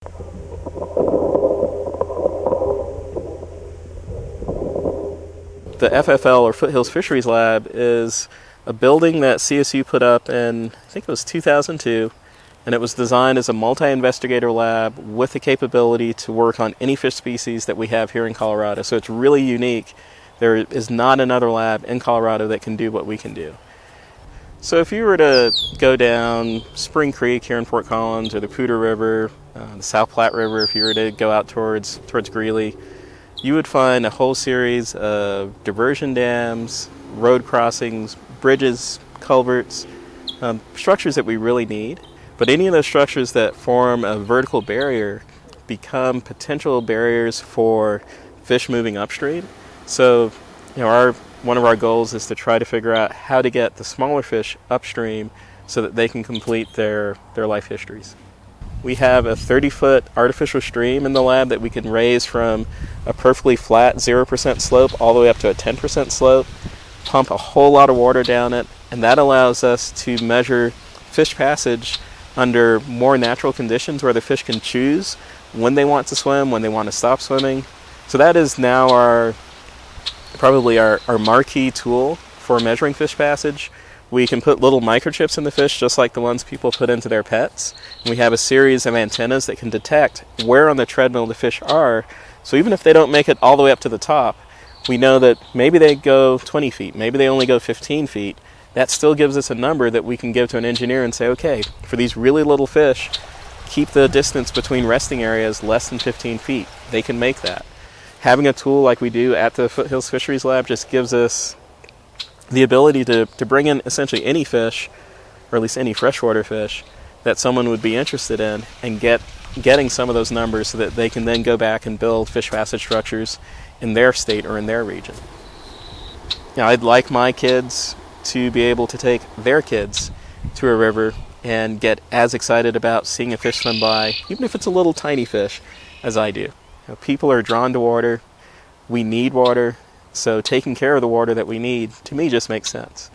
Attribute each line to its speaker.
Speaker 1: The FFL, or Foothills Fisheries Lab, is a building that CSU put up in, I think it was 2002, and it was designed as a multi-investigator lab with the capability to work on any fish species that we have here in Colorado. So it's really unique. There is not another lab in Colorado that can do what we can do. So if you were to go down Spring Creek here in Fort Collins, or the Poudre River, the South Platte River, if you were to go out towards Greeley, you would find a whole series of diversion dams, road crossings, bridges, culverts, structures that we really need. But any of those structures that form a vertical barrier become potential barriers for fish moving upstream. So, one of our goals is to try to figure out how to get the smaller fish upstream so that they can complete their life histories. We have a 30-foot artificial stream in the lab that we can raise from a perfectly flat 0% slope all the way up to a 10% slope, pump a whole lot of water down it, and that allows us to measure fish passage under more natural conditions where the fish can choose when they want to swim, when they want to stop swimming. So that is now probably our marquee tool for measuring fish passage. We can put little microchips in the fish just like the ones people put into their pets. And we have a series of antennas that can detect where on the treadmill the fish are. So even if they don't make it all the way up to the top, we know that maybe they go 20 feet, maybe they only go 15 feet. That still gives us a number that we can give to an engineer and say, okay, for these really little fish, keep the distance between resting areas less than 15 feet. They can make that. Having a tool like we do at the Foothills Fisheries Lab just gives us the ability to bring in essentially any fish, or at least any freshwater fish, that someone would be interested in, and getting some of those numbers so that they can then go back and build fish passage structures in their state or in their region. I'd like my kids to be able to take their kids to a river and get as excited about seeing a fish swim by, even if it's a little tiny fish, as I do. People are drawn to water. We need water. So taking care of the water that we need, to me, just makes sense.